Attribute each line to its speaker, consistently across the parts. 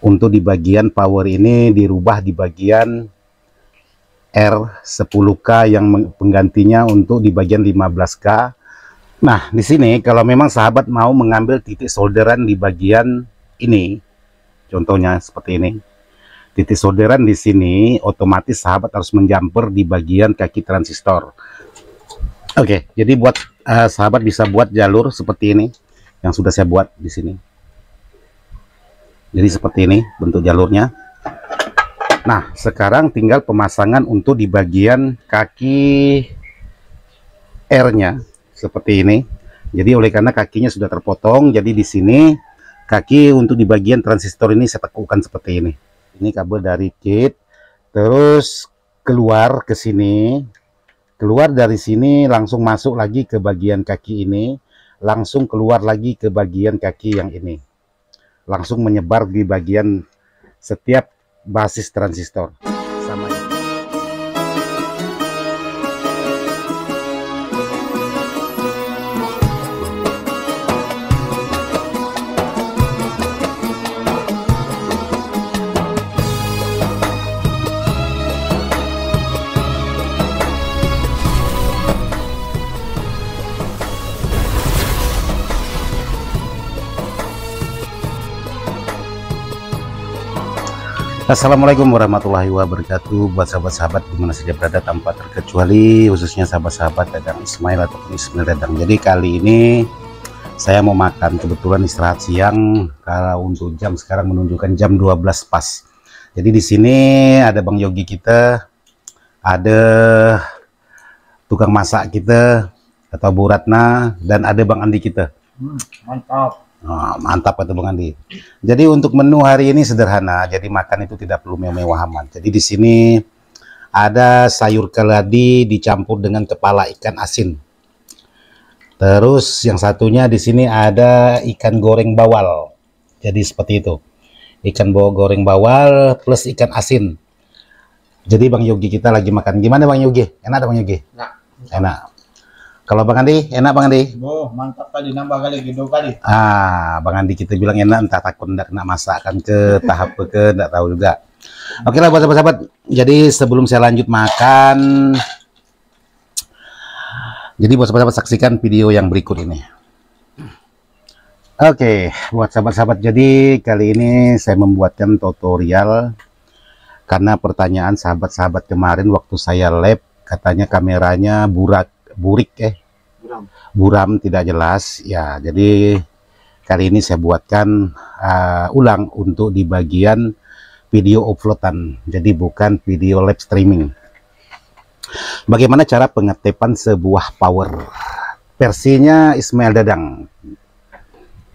Speaker 1: Untuk di bagian power ini dirubah di bagian R10K yang penggantinya untuk di bagian 15K. Nah, di sini kalau memang sahabat mau mengambil titik solderan di bagian ini, contohnya seperti ini. Titik solderan di sini otomatis sahabat harus menjumper di bagian kaki transistor. Oke, jadi buat sahabat bisa buat jalur seperti ini yang sudah saya buat di sini. Jadi seperti ini bentuk jalurnya. Nah, sekarang tinggal pemasangan untuk di bagian kaki R-nya seperti ini. Jadi oleh karena kakinya sudah terpotong, jadi di sini kaki untuk di bagian transistor ini saya tekukan seperti ini. Ini kabel dari kit, terus keluar ke sini, keluar dari sini langsung masuk lagi ke bagian kaki ini, langsung keluar lagi ke bagian kaki yang ini, langsung menyebar di bagian setiap basis transistor. Sama ini. Assalamualaikum warahmatullahi wabarakatuh. Buat sahabat-sahabat dimana saja berada tanpa terkecuali, khususnya sahabat-sahabat Dadang Ismail ataupun Ismail Dadang. Jadi kali ini saya mau makan, kebetulan istirahat siang. Kalau untuk jam sekarang menunjukkan jam 12 pas. Jadi di sini ada Bang Yogi kita, ada tukang masak kita atau Bu Ratna, dan ada Bang Andi kita.
Speaker 2: Mantap.
Speaker 1: Oh, mantap kata Bang Andi. Jadi untuk menu hari ini sederhana. Jadi makan itu tidak perlu mewah-mewah amat. Jadi di sini ada sayur keladi dicampur dengan kepala ikan asin. Terus yang satunya di sini ada ikan goreng bawal. Jadi seperti itu. Ikan goreng bawal plus ikan asin. Jadi Bang Yogi kita lagi makan. Gimana Bang Yogi? Enak Bang Yogi?
Speaker 2: Enak.
Speaker 1: Enak. Kalau Bang Andi, enak Bang Andi?
Speaker 2: Oh, mantap kali, nambah kali, gitu kali.
Speaker 1: Bang Andi kita bilang enak, entah takut enggak kena masakan ke tahap ke enggak tahu juga. Oke lah buat sahabat-sahabat. Jadi sebelum saya lanjut makan, jadi buat sahabat-sahabat saksikan video yang berikut ini. Oke, buat sahabat-sahabat, jadi kali ini saya membuatkan tutorial karena pertanyaan sahabat-sahabat kemarin waktu saya lab, katanya kameranya buram tidak jelas ya. Jadi kali ini saya buatkan ulang untuk di bagian video uploadan, jadi bukan video live streaming. Bagaimana cara pengetepan sebuah power versinya Ismail Dadang.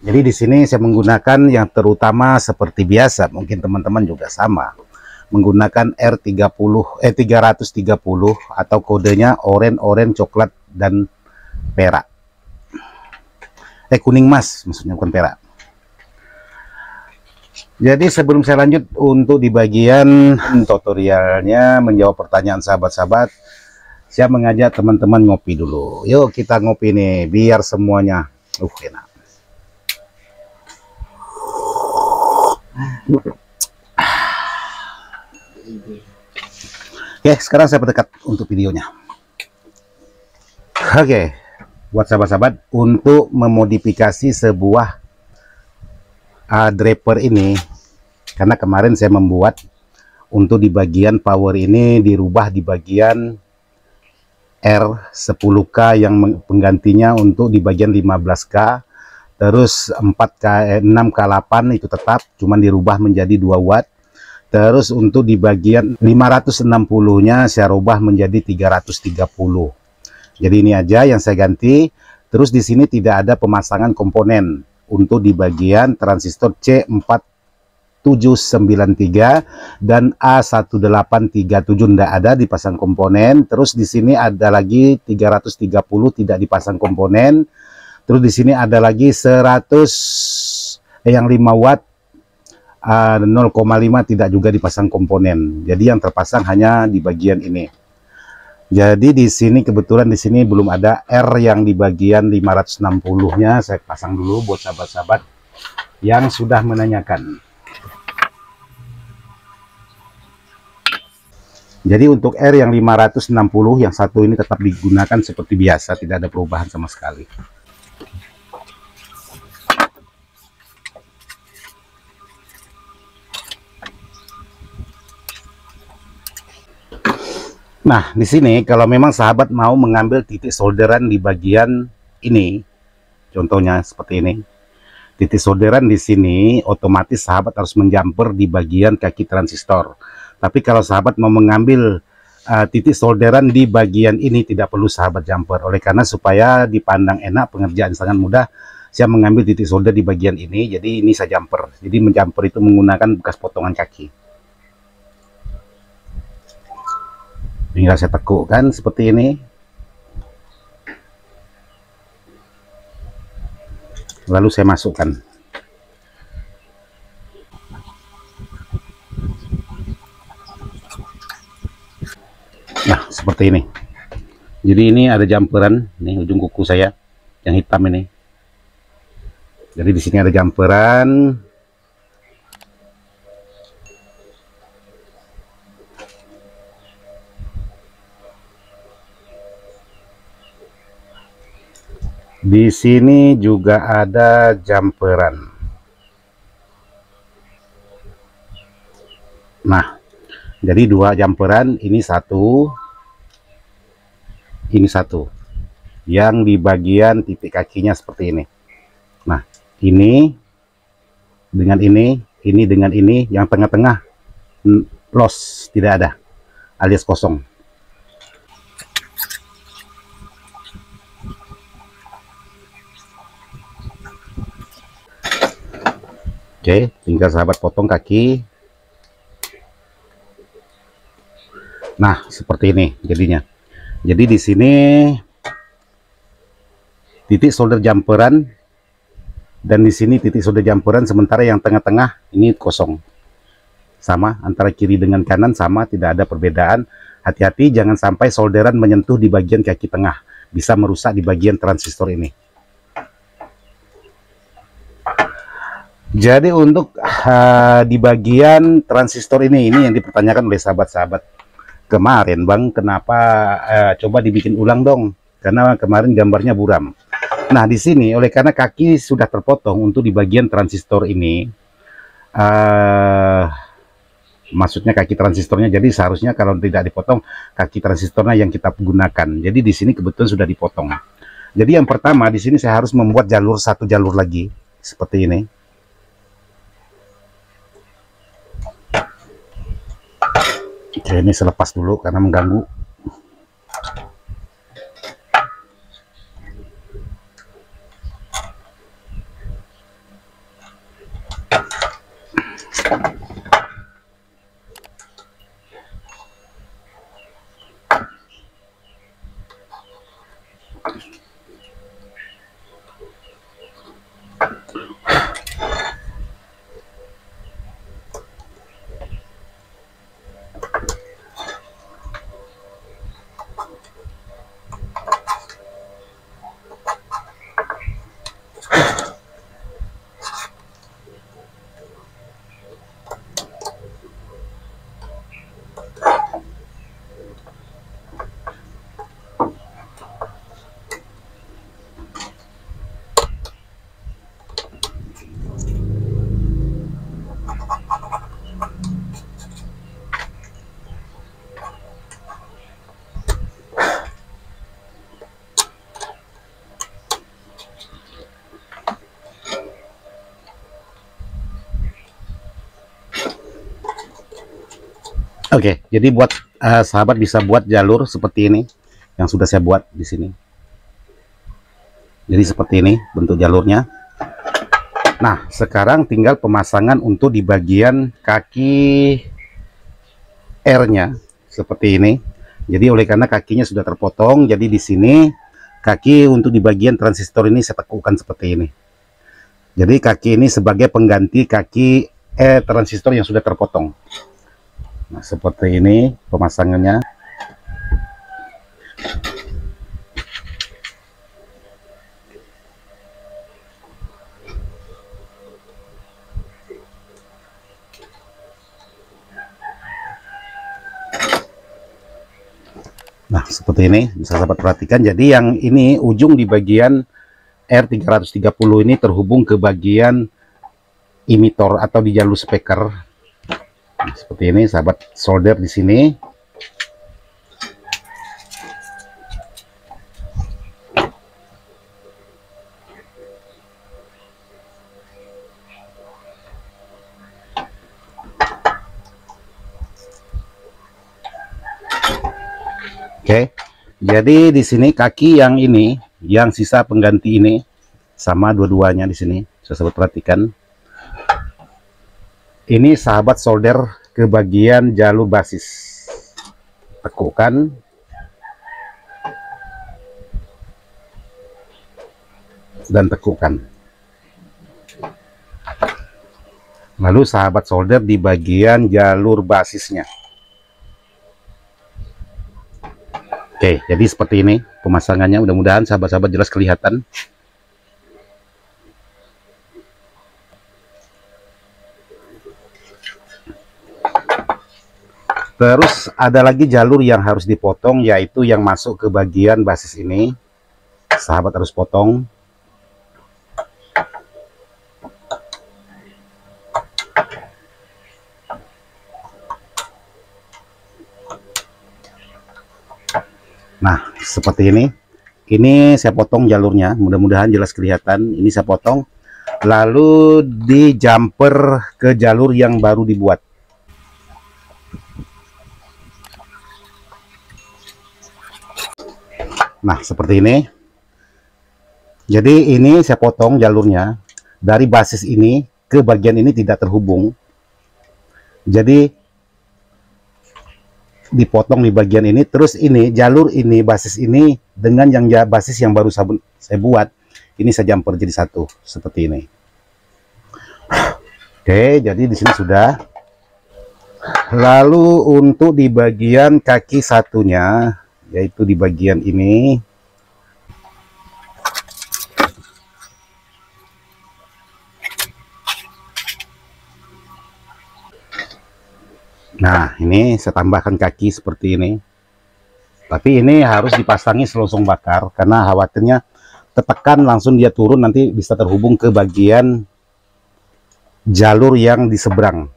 Speaker 1: Jadi di sini saya menggunakan yang terutama seperti biasa, mungkin teman-teman juga sama, menggunakan R330 atau kodenya oranye, coklat dan perak. Kuning mas maksudnya, bukan perak. Jadi sebelum saya lanjut untuk di bagian tutorialnya menjawab pertanyaan sahabat-sahabat, saya mengajak teman-teman ngopi dulu. Yuk kita ngopi nih biar semuanya enak. Oke, sekarang saya berdekat untuk videonya. Oke, buat sahabat-sahabat, untuk memodifikasi sebuah draper ini, karena kemarin saya membuat untuk di bagian power ini dirubah di bagian R10K yang penggantinya untuk di bagian 15K, terus 4K 6K8 itu tetap, cuman dirubah menjadi 2 watt. Terus untuk di bagian 560-nya saya rubah menjadi 330. Jadi ini aja yang saya ganti. Terus di sini tidak ada pemasangan komponen untuk di bagian transistor C4793 dan A1837 tidak ada dipasang komponen. Terus di sini ada lagi 330 tidak dipasang komponen. Terus di sini ada lagi 100 yang 5 watt 0,5 tidak juga dipasang komponen. Jadi yang terpasang hanya di bagian ini. Jadi di sini kebetulan di sini belum ada R yang di bagian 560-nya. Saya pasang dulu buat sahabat-sahabat yang sudah menanyakan. Jadi untuk R yang 560 yang satu ini tetap digunakan seperti biasa, tidak ada perubahan sama sekali. Nah, di sini kalau memang sahabat mau mengambil titik solderan di bagian ini, contohnya seperti ini. Titik solderan di sini otomatis sahabat harus menjumper di bagian kaki transistor. Tapi kalau sahabat mau mengambil titik solderan di bagian ini, tidak perlu sahabat jumper. Oleh karena supaya dipandang enak, pengerjaan sangat mudah, saya mengambil titik solder di bagian ini, jadi ini saya jumper. Jadi menjumper itu menggunakan bekas potongan kaki. Tinggal saya tekukkan seperti ini. Lalu saya masukkan. Nah, seperti ini. Jadi ini ada jumperan, nih ujung kuku saya yang hitam ini. Jadi di sini ada jumperan. Di sini juga ada jumperan. Nah, jadi dua jumperan, ini satu, yang di bagian titik kakinya seperti ini. Nah, ini dengan ini dengan ini, yang tengah-tengah loss, tidak ada, alias kosong. Oke, tinggal sahabat potong kaki. Nah, seperti ini jadinya. Jadi di sini titik solder jumperan dan di sini titik solder jumperan, sementara yang tengah-tengah ini kosong. Sama antara kiri dengan kanan, sama, tidak ada perbedaan. Hati-hati jangan sampai solderan menyentuh di bagian kaki tengah, bisa merusak di bagian transistor ini. Jadi untuk di bagian transistor ini yang dipertanyakan oleh sahabat-sahabat kemarin, Bang, kenapa coba dibikin ulang dong, karena kemarin gambarnya buram. Nah, di sini oleh karena kaki sudah terpotong untuk di bagian transistor ini, maksudnya kaki transistornya, jadi seharusnya kalau tidak dipotong kaki transistornya yang kita gunakan. Jadi di sini kebetulan sudah dipotong. Jadi yang pertama di sini saya harus membuat satu jalur lagi seperti ini. Oke, ini selepas dulu karena mengganggu. Oke, jadi buat sahabat bisa buat jalur seperti ini yang sudah saya buat di sini. Jadi seperti ini bentuk jalurnya. Nah, sekarang tinggal pemasangan untuk di bagian kaki R-nya seperti ini. Jadi oleh karena kakinya sudah terpotong, jadi di sini kaki untuk di bagian transistor ini saya tekukkan seperti ini. Jadi kaki ini sebagai pengganti kaki transistor yang sudah terpotong. Nah, seperti ini pemasangannya. Nah, seperti ini bisa sahabat perhatikan. Jadi yang ini ujung di bagian R330 ini terhubung ke bagian emitor atau di jalur speaker. Nah, seperti ini sahabat solder di sini. Oke, jadi di sini kaki yang ini, yang sisa pengganti ini sama dua-duanya di sini. Sahabat perhatikan. Ini sahabat solder ke bagian jalur basis. Tekukkan. Dan tekukkan. Lalu sahabat solder di bagian jalur basisnya. Oke, jadi seperti ini pemasangannya. Mudah-mudahan sahabat-sahabat jelas kelihatan. Terus ada lagi jalur yang harus dipotong, yaitu yang masuk ke bagian basis ini. Sahabat harus potong. Nah, seperti ini. Ini saya potong jalurnya, mudah-mudahan jelas kelihatan. Ini saya potong, lalu di jumper ke jalur yang baru dibuat. Nah, seperti ini. Jadi ini saya potong jalurnya dari basis ini ke bagian ini tidak terhubung. Jadi dipotong di bagian ini, terus ini jalur ini basis ini dengan yang basis yang baru saya buat ini saya jumper jadi satu seperti ini. Oke, jadi di sini sudah. Lalu untuk di bagian kaki satunya, yaitu di bagian ini, nah ini saya tambahkan kaki seperti ini. Tapi ini harus dipasangi selongsong bakar karena khawatirnya tertekan langsung dia turun, nanti bisa terhubung ke bagian jalur yang di seberang.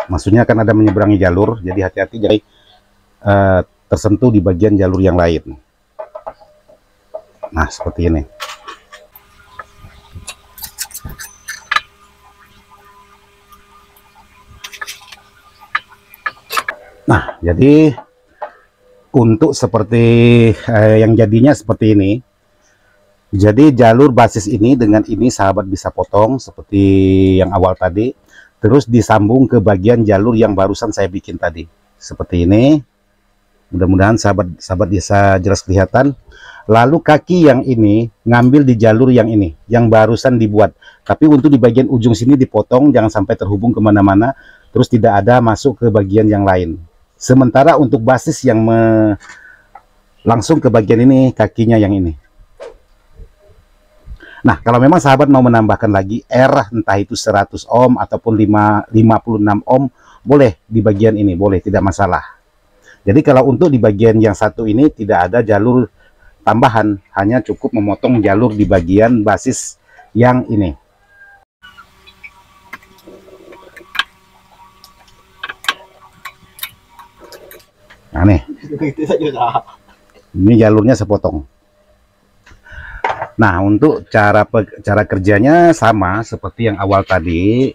Speaker 1: Maksudnya kan ada menyeberangi jalur, jadi hati-hati jadi tersentuh di bagian jalur yang lain. Nah, seperti ini. Nah, jadi untuk seperti yang jadinya seperti ini. Jadi jalur basis ini dengan ini sahabat bisa potong seperti yang awal tadi. Terus disambung ke bagian jalur yang barusan saya bikin tadi. Seperti ini. Mudah-mudahan sahabat bisa jelas kelihatan. Lalu kaki yang ini ngambil di jalur yang ini, yang barusan dibuat. Tapi untuk di bagian ujung sini dipotong, jangan sampai terhubung kemana-mana. Terus tidak ada masuk ke bagian yang lain. Sementara untuk basis yang langsung ke bagian ini, kakinya yang ini. Nah, kalau memang sahabat mau menambahkan lagi R, entah itu 100 ohm ataupun 56 ohm, boleh di bagian ini, boleh, tidak masalah. Jadi kalau untuk di bagian yang satu ini tidak ada jalur tambahan, hanya cukup memotong jalur di bagian basis yang ini. Nah nih, ini jalurnya sepotong. Nah, untuk cara kerjanya sama seperti yang awal tadi.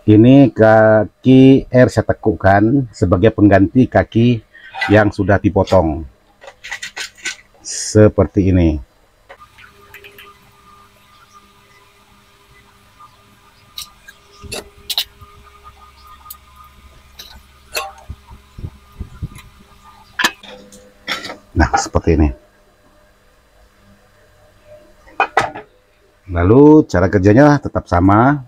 Speaker 1: Ini kaki R saya tekukkan sebagai pengganti kaki yang sudah dipotong. Seperti ini. Nah, seperti ini. Lalu cara kerjanya tetap sama.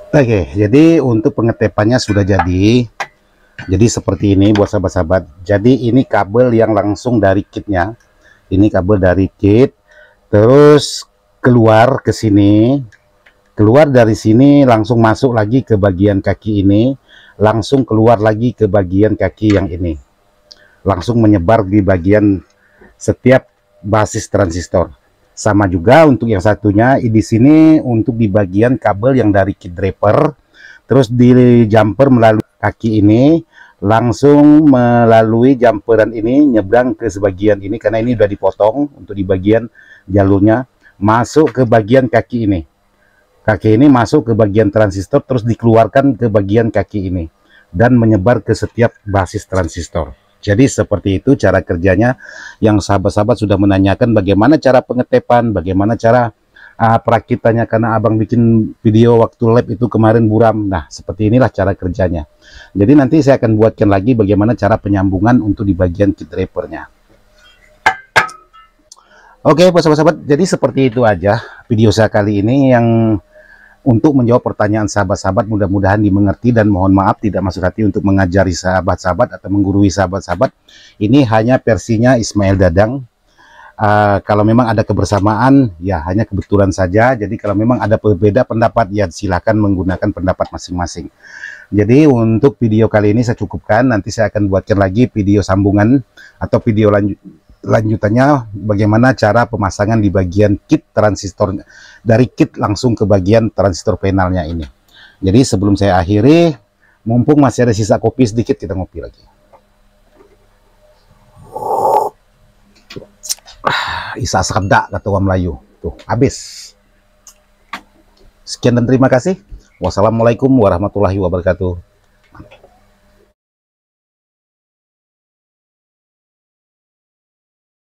Speaker 1: Oke, jadi untuk pengetepannya sudah jadi. Jadi seperti ini buat sahabat-sahabat. Jadi ini kabel yang langsung dari kitnya. Ini kabel dari kit. Terus keluar ke sini. Keluar dari sini langsung masuk lagi ke bagian kaki ini. Langsung keluar lagi ke bagian kaki yang ini. Langsung menyebar di bagian setiap basis transistor. Sama juga untuk yang satunya di sini untuk di bagian kabel yang dari kit driver, terus di jumper melalui kaki ini, langsung melalui jumperan ini nyebrang ke sebagian ini karena ini udah dipotong untuk di bagian jalurnya, masuk ke bagian kaki ini. Kaki ini masuk ke bagian transistor terus dikeluarkan ke bagian kaki ini dan menyebar ke setiap basis transistor. Jadi seperti itu cara kerjanya, yang sahabat-sahabat sudah menanyakan bagaimana cara pengetepan, bagaimana cara perakitannya, karena abang bikin video waktu lab itu kemarin buram. Nah seperti inilah cara kerjanya. Jadi nanti saya akan buatkan lagi bagaimana cara penyambungan untuk di bagian kit drivernya. Oke sahabat-sahabat, jadi seperti itu aja video saya kali ini yang untuk menjawab pertanyaan sahabat-sahabat. Mudah-mudahan dimengerti dan mohon maaf tidak masuk hati untuk mengajari sahabat-sahabat atau menggurui sahabat-sahabat. Ini hanya versinya Ismail Dadang. Kalau memang ada kebersamaan ya hanya kebetulan saja. Jadi kalau memang ada berbeda pendapat ya silakan menggunakan pendapat masing-masing. Jadi untuk video kali ini saya cukupkan. Nanti saya akan buatkan lagi video sambungan atau video lanjutannya bagaimana cara pemasangan di bagian kit transistor, dari kit langsung ke bagian transistor panelnya ini. Jadi sebelum saya akhiri, mumpung masih ada sisa kopi sedikit, kita ngopi lagi. Isa sabda kata orang Melayu tuh, habis. Sekian dan terima kasih. Wassalamualaikum warahmatullahi wabarakatuh.